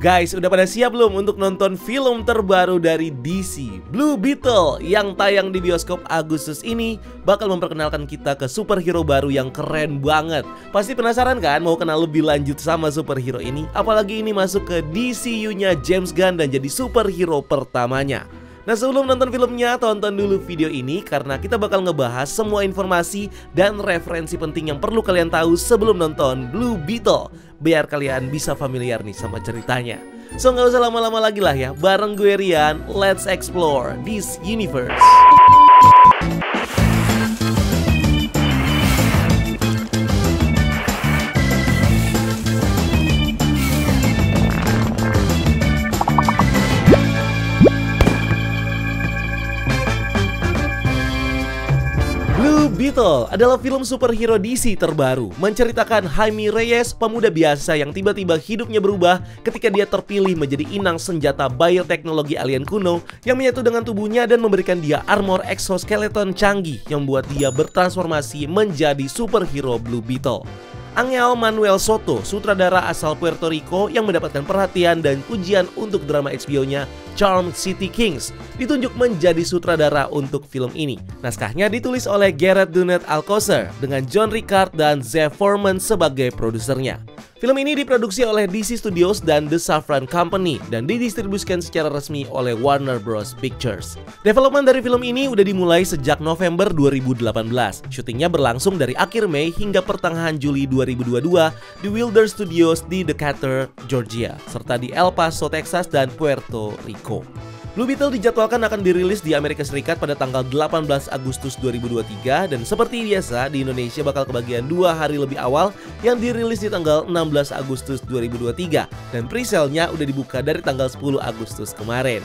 Guys, udah pada siap belum untuk nonton film terbaru dari DC, Blue Beetle, yang tayang di bioskop Agustus ini? Bakal memperkenalkan kita ke superhero baru yang keren banget. Pasti penasaran kan mau kenal lebih lanjut sama superhero ini? Apalagi ini masuk ke DCU-nya James Gunn dan jadi superhero pertamanya. Nah, sebelum nonton filmnya, tonton dulu video ini karena kita bakal ngebahas semua informasi dan referensi penting yang perlu kalian tahu sebelum nonton Blue Beetle, biar kalian bisa familiar nih sama ceritanya. So, nggak usah lama-lama lagi lah ya, bareng gue Rian, let's explore this universe. Blue Beetle adalah film superhero DC terbaru, menceritakan Jaime Reyes, pemuda biasa yang tiba-tiba hidupnya berubah ketika dia terpilih menjadi inang senjata bioteknologi alien kuno yang menyatu dengan tubuhnya dan memberikan dia armor exoskeleton canggih yang membuat dia bertransformasi menjadi superhero Blue Beetle. Angel Manuel Soto, sutradara asal Puerto Rico yang mendapatkan perhatian dan pujian untuk drama HBO-nya Charmed City Kings, ditunjuk menjadi sutradara untuk film ini. Naskahnya ditulis oleh Gareth Dunnet Alcocer dengan John Ricard dan Zev Foreman sebagai produsernya. Film ini diproduksi oleh DC Studios dan The Safran Company dan didistribusikan secara resmi oleh Warner Bros. Pictures. Development dari film ini udah dimulai sejak November 2018. Syutingnya berlangsung dari akhir Mei hingga pertengahan Juli 2022 di Wilder Studios di Decatur, Georgia, serta di El Paso, Texas dan Puerto Rico. Blue Beetle dijadwalkan akan dirilis di Amerika Serikat pada tanggal 18 Agustus 2023 dan seperti biasa di Indonesia bakal kebagian 2 hari lebih awal yang dirilis di tanggal 16 Agustus 2023 dan pre-sale-nya udah dibuka dari tanggal 10 Agustus kemarin.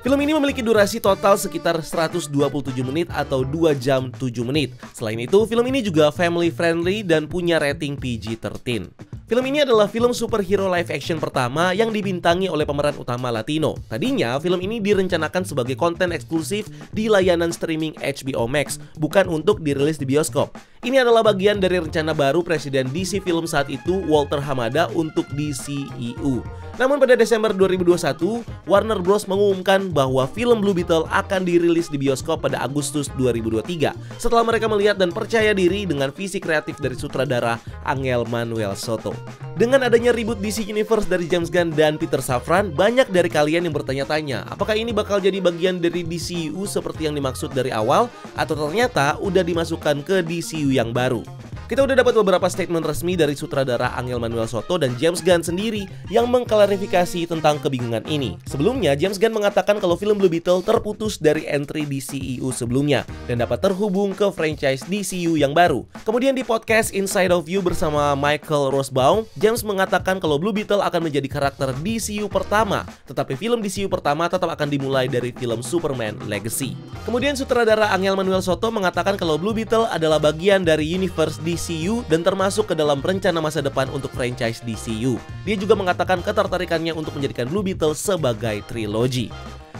Film ini memiliki durasi total sekitar 127 menit atau 2 jam 7 menit. Selain itu, film ini juga family friendly dan punya rating PG-13. Film ini adalah film superhero live action pertama yang dibintangi oleh pemeran utama Latino. Tadinya, film ini direncanakan sebagai konten eksklusif di layanan streaming HBO Max, bukan untuk dirilis di bioskop. Ini adalah bagian dari rencana baru Presiden DC Film saat itu, Walter Hamada, untuk DCEU. Namun pada Desember 2021, Warner Bros. Mengumumkan bahwa film Blue Beetle akan dirilis di bioskop pada Agustus 2023 setelah mereka melihat dan percaya diri dengan visi kreatif dari sutradara Angel Manuel Soto. Dengan adanya reboot DC Universe dari James Gunn dan Peter Safran, banyak dari kalian yang bertanya-tanya, apakah ini bakal jadi bagian dari DCU seperti yang dimaksud dari awal, atau ternyata udah dimasukkan ke DCU yang baru. Kita udah dapat beberapa statement resmi dari sutradara Angel Manuel Soto dan James Gunn sendiri yang mengklarifikasi tentang kebingungan ini. Sebelumnya, James Gunn mengatakan kalau film Blue Beetle terputus dari entry DCEU sebelumnya dan dapat terhubung ke franchise DCU yang baru. Kemudian di podcast Inside of You bersama Michael Rosbaum, James mengatakan kalau Blue Beetle akan menjadi karakter DCU pertama, tetapi film DCU pertama tetap akan dimulai dari film Superman Legacy. Kemudian sutradara Angel Manuel Soto mengatakan kalau Blue Beetle adalah bagian dari universe DCU dan termasuk ke dalam rencana masa depan untuk franchise DCU. Dia juga mengatakan ketertarikannya untuk menjadikan Blue Beetle sebagai trilogi.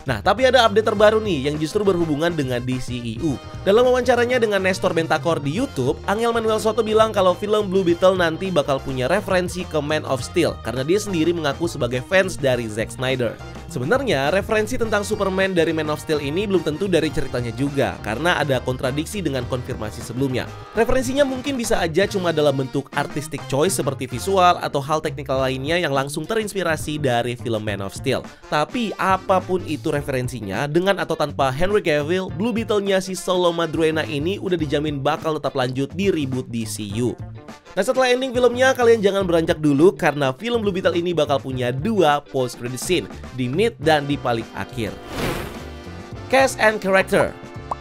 Nah, tapi ada update terbaru nih yang justru berhubungan dengan DCEU. Dalam wawancaranya dengan Nestor Bentancor di YouTube, Angel Manuel Soto bilang kalau film Blue Beetle nanti bakal punya referensi ke Man of Steel karena dia sendiri mengaku sebagai fans dari Zack Snyder. Sebenarnya, referensi tentang Superman dari Man of Steel ini belum tentu dari ceritanya juga, karena ada kontradiksi dengan konfirmasi sebelumnya. Referensinya mungkin bisa aja cuma dalam bentuk artistic choice seperti visual atau hal teknikal lainnya yang langsung terinspirasi dari film Man of Steel. Tapi apapun itu referensinya, dengan atau tanpa Henry Cavill, Blue Beetle-nya si Solo Madruena ini udah dijamin bakal tetap lanjut di reboot DCU. Nah, setelah ending filmnya, kalian jangan beranjak dulu karena film Blue Beetle ini bakal punya 2 post-credit scene di mid dan di paling akhir. Cast and Character.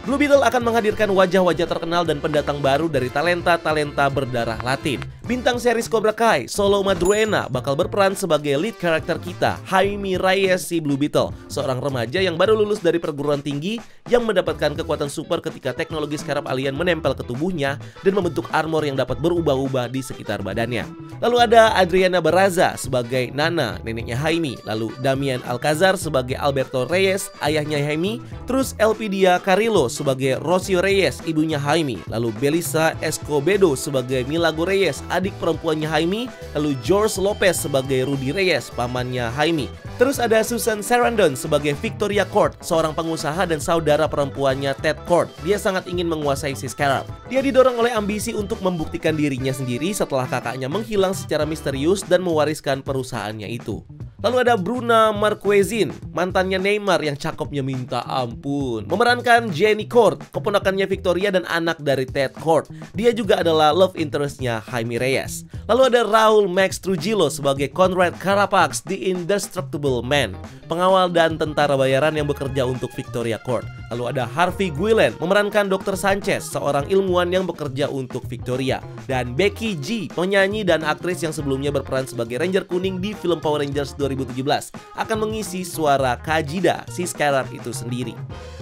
Blue Beetle akan menghadirkan wajah-wajah terkenal dan pendatang baru dari talenta-talenta berdarah Latin. Bintang series Cobra Kai, Solo Madruena, bakal berperan sebagai lead karakter kita, Jaime Reyes si Blue Beetle, seorang remaja yang baru lulus dari perguruan tinggi yang mendapatkan kekuatan super ketika teknologi scarab alien menempel ke tubuhnya dan membentuk armor yang dapat berubah-ubah di sekitar badannya. Lalu ada Adriana Barraza sebagai Nana, neneknya Jaime, lalu Damian Alcazar sebagai Alberto Reyes, ayahnya Jaime, terus Elpidia Carrillo sebagai Rocio Reyes, ibunya Jaime, lalu Belisa Escobedo sebagai Milagro Reyes, adik perempuannya Jaime, lalu George Lopez sebagai Rudy Reyes, pamannya Jaime. Terus ada Susan Sarandon sebagai Victoria Court, seorang pengusaha dan saudara perempuannya Ted Court. Dia sangat ingin menguasai si Scarab. Dia didorong oleh ambisi untuk membuktikan dirinya sendiri setelah kakaknya menghilang secara misterius dan mewariskan perusahaannya itu. Lalu ada Bruna Marquezine, mantannya Neymar yang cakepnya minta ampun, memerankan Jenny Court, keponakannya Victoria dan anak dari Ted Court. Dia juga adalah love interestnya Jaime Reyes. Lalu ada Raul Max Trujillo sebagai Conrad Carapax, The Indestructible Man, pengawal dan tentara bayaran yang bekerja untuk Victoria Court. Lalu ada Harvey Guillen memerankan Dr. Sanchez, seorang ilmuwan yang bekerja untuk Victoria. Dan Becky G, penyanyi dan aktris yang sebelumnya berperan sebagai Ranger Kuning di film Power Rangers 2017, akan mengisi suara Kajida, si Scarab itu sendiri.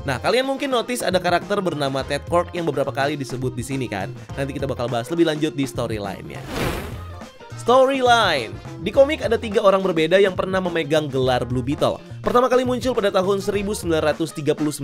Nah, kalian mungkin notice ada karakter bernama Ted Court yang beberapa kali disebut di sini kan? Nanti kita bakal bahas lebih lanjut di storyline-nya. Storyline. Di komik ada 3 orang berbeda yang pernah memegang gelar Blue Beetle. Pertama kali muncul pada tahun 1939.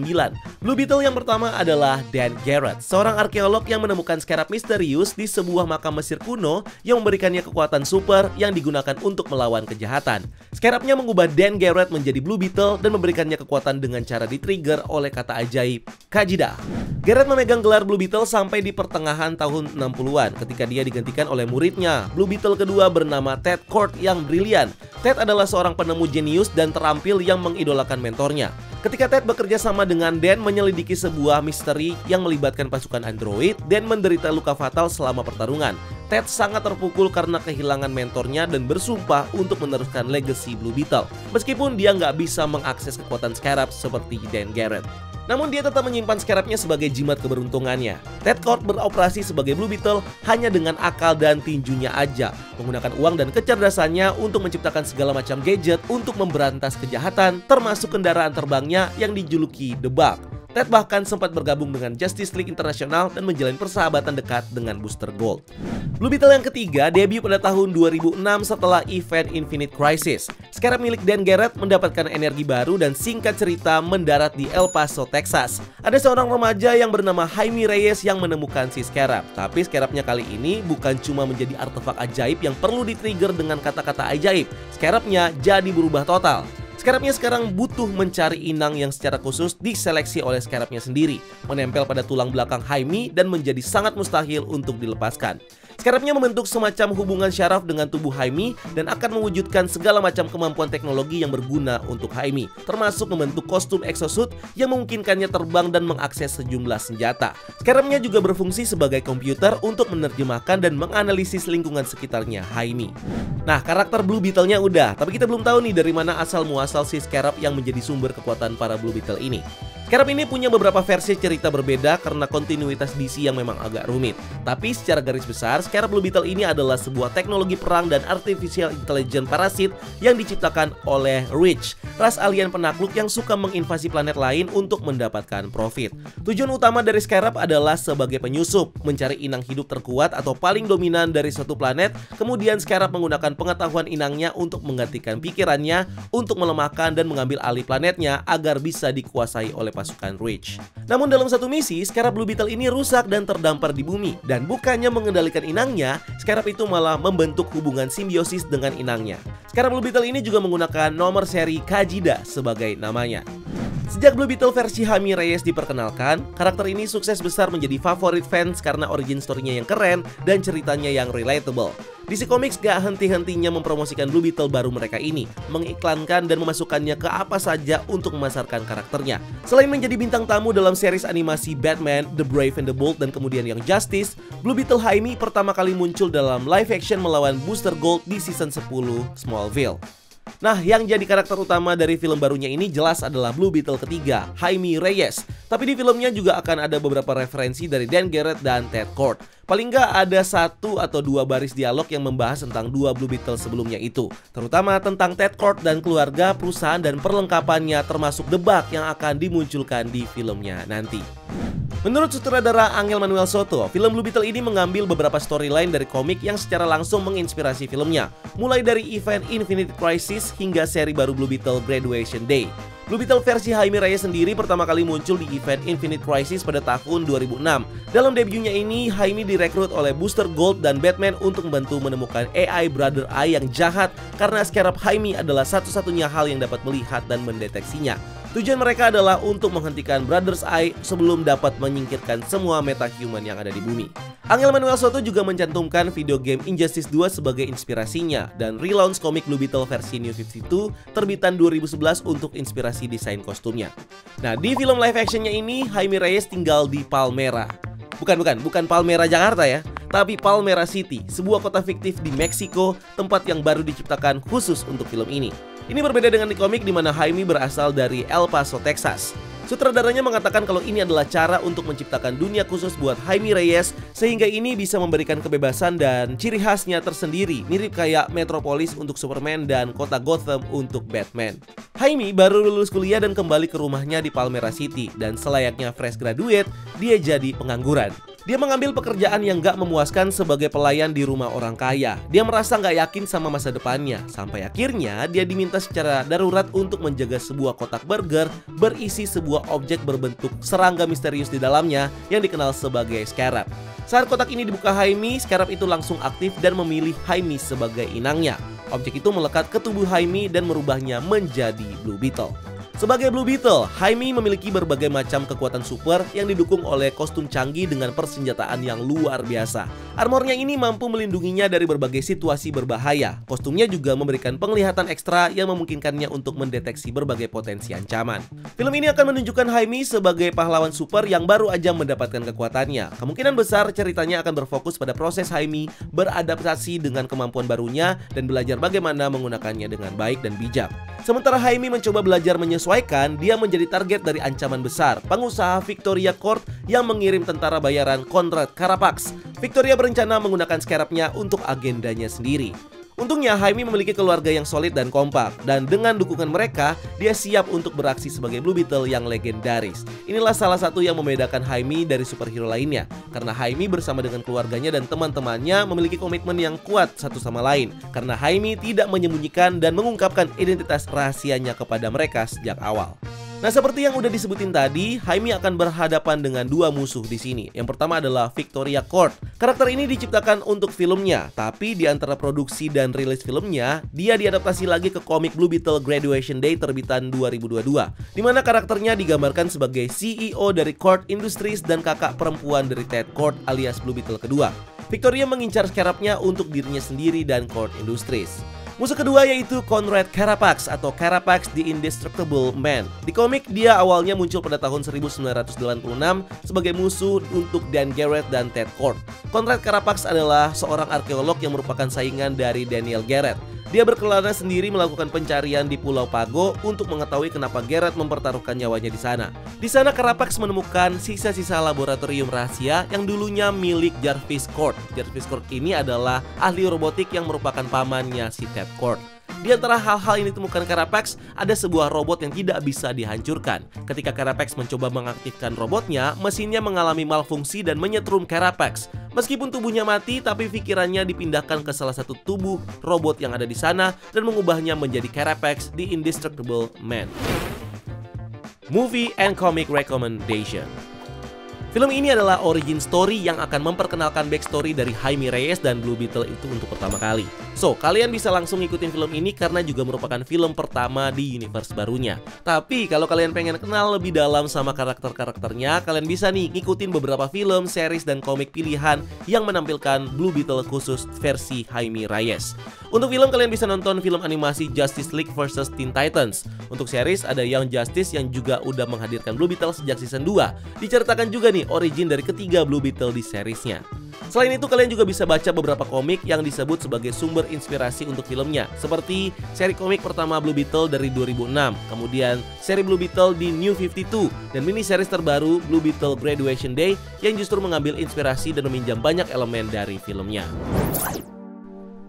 Blue Beetle yang pertama adalah Dan Garrett, seorang arkeolog yang menemukan scarab misterius di sebuah makam Mesir kuno yang memberikannya kekuatan super yang digunakan untuk melawan kejahatan. Scarabnya mengubah Dan Garrett menjadi Blue Beetle dan memberikannya kekuatan dengan cara di-trigger oleh kata ajaib Kajida. Garrett memegang gelar Blue Beetle sampai di pertengahan tahun 60-an ketika dia digantikan oleh muridnya, Blue Beetle kedua bernama Ted Court yang brilian. Ted adalah seorang penemu jenius dan terampil yang mengidolakan mentornya. Ketika Ted bekerja sama dengan Dan menyelidiki sebuah misteri yang melibatkan pasukan android, Dan menderita luka fatal selama pertarungan. Ted sangat terpukul karena kehilangan mentornya dan bersumpah untuk meneruskan legasi Blue Beetle, meskipun dia nggak bisa mengakses kekuatan Scarab seperti Dan Garrett. Namun dia tetap menyimpan Scarabnya sebagai jimat keberuntungannya. Ted Court beroperasi sebagai Blue Beetle hanya dengan akal dan tinjunya aja, menggunakan uang dan kecerdasannya untuk menciptakan segala macam gadget untuk memberantas kejahatan, termasuk kendaraan terbangnya yang dijuluki The Bug. Ted bahkan sempat bergabung dengan Justice League Internasional dan menjalin persahabatan dekat dengan Booster Gold. Blue Beetle yang ketiga debut pada tahun 2006 setelah event Infinite Crisis. Scarab milik Dan Garrett mendapatkan energi baru dan singkat cerita mendarat di El Paso, Texas. Ada seorang remaja yang bernama Jaime Reyes yang menemukan si Scarab. Tapi Scarabnya kali ini bukan cuma menjadi artefak ajaib yang perlu di-trigger dengan kata-kata ajaib. Scarabnya jadi berubah total. Scarabnya sekarang butuh mencari inang yang secara khusus diseleksi oleh Scarabnya sendiri, menempel pada tulang belakang Jaime dan menjadi sangat mustahil untuk dilepaskan. Scarabnya membentuk semacam hubungan syaraf dengan tubuh Jaime dan akan mewujudkan segala macam kemampuan teknologi yang berguna untuk Jaime, termasuk membentuk kostum exosuit yang memungkinkannya terbang dan mengakses sejumlah senjata. Scarabnya juga berfungsi sebagai komputer untuk menerjemahkan dan menganalisis lingkungan sekitarnya Jaime. Nah, karakter Blue Beetle-nya udah, tapi kita belum tahu nih dari mana asal muasal si Scarab yang menjadi sumber kekuatan para Blue Beetle ini. Scarab ini punya beberapa versi cerita berbeda karena kontinuitas DC yang memang agak rumit. Tapi secara garis besar, Scarab Blue Beetle ini adalah sebuah teknologi perang dan artificial intelligence parasit yang diciptakan oleh Reach, ras alien penakluk yang suka menginvasi planet lain untuk mendapatkan profit. Tujuan utama dari Scarab adalah sebagai penyusup, mencari inang hidup terkuat atau paling dominan dari suatu planet. Kemudian Scarab menggunakan pengetahuan inangnya untuk menggantikan pikirannya, untuk melemahkan dan mengambil alih planetnya agar bisa dikuasai oleh pasukan Reach. Namun dalam satu misi, Scarab Blue Beetle ini rusak dan terdampar di bumi. Dan bukannya mengendalikan inangnya, Scarab itu malah membentuk hubungan simbiosis dengan inangnya. Scarab Blue Beetle ini juga menggunakan nomor seri Kajida sebagai namanya. Sejak Blue Beetle versi Jaime Reyes diperkenalkan, karakter ini sukses besar menjadi favorit fans karena origin story-nya yang keren dan ceritanya yang relatable. DC Comics gak henti-hentinya mempromosikan Blue Beetle baru mereka ini, mengiklankan dan memasukkannya ke apa saja untuk memasarkan karakternya. Selain menjadi bintang tamu dalam series animasi Batman, The Brave and the Bold, dan kemudian yang Justice, Blue Beetle Jaime pertama kali muncul dalam live action melawan Booster Gold di season 10 Smallville. Nah, yang jadi karakter utama dari film barunya ini jelas adalah Blue Beetle ketiga, Jaime Reyes. Tapi di filmnya juga akan ada beberapa referensi dari Dan Garrett dan Ted Court. Paling nggak ada 1 atau 2 baris dialog yang membahas tentang 2 Blue Beetle sebelumnya itu, terutama tentang Ted Court dan keluarga, perusahaan dan perlengkapannya, termasuk The Bug yang akan dimunculkan di filmnya nanti. Menurut sutradara Angel Manuel Soto, film Blue Beetle ini mengambil beberapa storyline dari komik yang secara langsung menginspirasi filmnya, mulai dari event Infinite Crisis hingga seri baru Blue Beetle Graduation Day. Blue Blue Beetle versi Jaime Reyes sendiri pertama kali muncul di event Infinite Crisis pada tahun 2006. Dalam debutnya ini, Jaime direkrut oleh Booster Gold dan Batman untuk membantu menemukan AI Brother Eye yang jahat karena scarab Jaime adalah satu-satunya hal yang dapat melihat dan mendeteksinya. Tujuan mereka adalah untuk menghentikan Brother's Eye sebelum dapat menyingkirkan semua metahuman yang ada di bumi. Angel Manuel Soto juga mencantumkan video game Injustice 2 sebagai inspirasinya dan relaunch komik Blue Beetle versi New 52 terbitan 2011 untuk inspirasi desain kostumnya. Nah, di film live actionnya ini Jaime Reyes tinggal di Palmera. Bukan Palmera Jakarta ya, tapi Palmera City, sebuah kota fiktif di Meksiko, tempat yang baru diciptakan khusus untuk film ini. Ini berbeda dengan di komik di mana Jaime berasal dari El Paso, Texas. Sutradaranya mengatakan kalau ini adalah cara untuk menciptakan dunia khusus buat Jaime Reyes sehingga ini bisa memberikan kebebasan dan ciri khasnya tersendiri, mirip kayak Metropolis untuk Superman dan kota Gotham untuk Batman. Jaime baru lulus kuliah dan kembali ke rumahnya di Palmera City dan selayaknya fresh graduate, dia jadi pengangguran. Dia mengambil pekerjaan yang gak memuaskan sebagai pelayan di rumah orang kaya. Dia merasa gak yakin sama masa depannya. Sampai akhirnya dia diminta secara darurat untuk menjaga sebuah kotak burger berisi sebuah objek berbentuk serangga misterius di dalamnya yang dikenal sebagai scarab. Saat kotak ini dibuka Jaime, scarab itu langsung aktif dan memilih Jaime sebagai inangnya. Objek itu melekat ke tubuh Jaime dan merubahnya menjadi Blue Beetle. Sebagai Blue Beetle, Jaime memiliki berbagai macam kekuatan super yang didukung oleh kostum canggih dengan persenjataan yang luar biasa. Armornya ini mampu melindunginya dari berbagai situasi berbahaya. Kostumnya juga memberikan penglihatan ekstra yang memungkinkannya untuk mendeteksi berbagai potensi ancaman. Film ini akan menunjukkan Jaime sebagai pahlawan super yang baru aja mendapatkan kekuatannya. Kemungkinan besar ceritanya akan berfokus pada proses Jaime beradaptasi dengan kemampuan barunya dan belajar bagaimana menggunakannya dengan baik dan bijak. Sementara Jaime mencoba belajar menyesuaikan, dia menjadi target dari ancaman besar, pengusaha Victoria Court yang mengirim tentara bayaran Conrad Carapax. Victoria berencana menggunakan scarabnya untuk agendanya sendiri. Untungnya Jaime memiliki keluarga yang solid dan kompak, dan dengan dukungan mereka, dia siap untuk beraksi sebagai Blue Beetle yang legendaris. Inilah salah satu yang membedakan Jaime dari superhero lainnya, karena Jaime bersama dengan keluarganya dan teman-temannya memiliki komitmen yang kuat satu sama lain, karena Jaime tidak menyembunyikan dan mengungkapkan identitas rahasianya kepada mereka sejak awal. Nah, seperti yang udah disebutin tadi, Jaime akan berhadapan dengan dua musuh di sini. Yang pertama adalah Victoria Court. Karakter ini diciptakan untuk filmnya, tapi di antara produksi dan rilis filmnya, dia diadaptasi lagi ke komik Blue Beetle Graduation Day terbitan 2022, di mana karakternya digambarkan sebagai CEO dari Court Industries dan kakak perempuan dari Ted Court alias Blue Beetle kedua. Victoria mengincar scarabnya untuk dirinya sendiri dan Court Industries. Musuh kedua yaitu Conrad Carapax atau Carapax the Indestructible Man. Di komik dia awalnya muncul pada tahun 1986 sebagai musuh untuk Dan Garrett dan Ted Court. Conrad Carapax adalah seorang arkeolog yang merupakan saingan dari Daniel Garrett. Dia berkelana sendiri melakukan pencarian di Pulau Pago untuk mengetahui kenapa Garrett mempertaruhkan nyawanya di sana. Di sana Carapax menemukan sisa-sisa laboratorium rahasia yang dulunya milik Jarvis Court. Jarvis Court ini adalah ahli robotik yang merupakan pamannya si Ted Court. Di antara hal-hal yang ditemukan Carapax, ada sebuah robot yang tidak bisa dihancurkan. Ketika Carapax mencoba mengaktifkan robotnya, mesinnya mengalami malfungsi dan menyetrum Carapax. Meskipun tubuhnya mati, tapi pikirannya dipindahkan ke salah satu tubuh robot yang ada di sana dan mengubahnya menjadi Carapax the Indestructible Man. Movie and Comic Recommendation. Film ini adalah origin story yang akan memperkenalkan backstory dari Jaime Reyes dan Blue Beetle itu untuk pertama kali. So, kalian bisa langsung ngikutin film ini karena juga merupakan film pertama di universe barunya. Tapi kalau kalian pengen kenal lebih dalam sama karakter-karakternya, kalian bisa nih ngikutin beberapa film, series, dan komik pilihan yang menampilkan Blue Beetle khusus versi Jaime Reyes. Untuk film kalian bisa nonton film animasi Justice League vs Teen Titans. Untuk series ada Young Justice yang juga udah menghadirkan Blue Beetle sejak season 2. Diceritakan juga nih origin dari ketiga Blue Beetle di seriesnya. Selain itu kalian juga bisa baca beberapa komik yang disebut sebagai sumber inspirasi untuk filmnya, seperti seri komik pertama Blue Beetle dari 2006, kemudian seri Blue Beetle di New 52, dan mini series terbaru Blue Beetle Graduation Day yang justru mengambil inspirasi dan meminjam banyak elemen dari filmnya.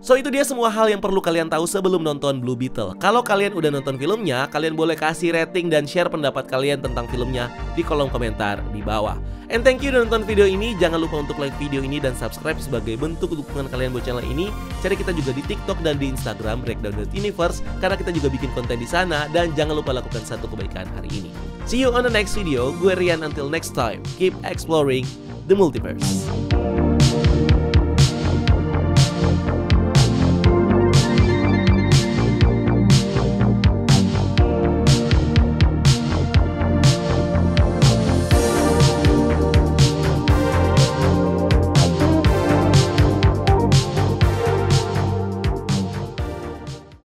So itu dia semua hal yang perlu kalian tahu sebelum nonton Blue Beetle. Kalau kalian udah nonton filmnya, kalian boleh kasih rating dan share pendapat kalian tentang filmnya di kolom komentar di bawah. And thank you udah nonton video ini. Jangan lupa untuk like video ini dan subscribe sebagai bentuk dukungan kalian buat channel ini. Cari kita juga di TikTok dan di Instagram Breakdown.Universe karena kita juga bikin konten di sana. Dan jangan lupa lakukan satu kebaikan hari ini. See you on the next video. Gue Rian, until next time. Keep exploring the multiverse.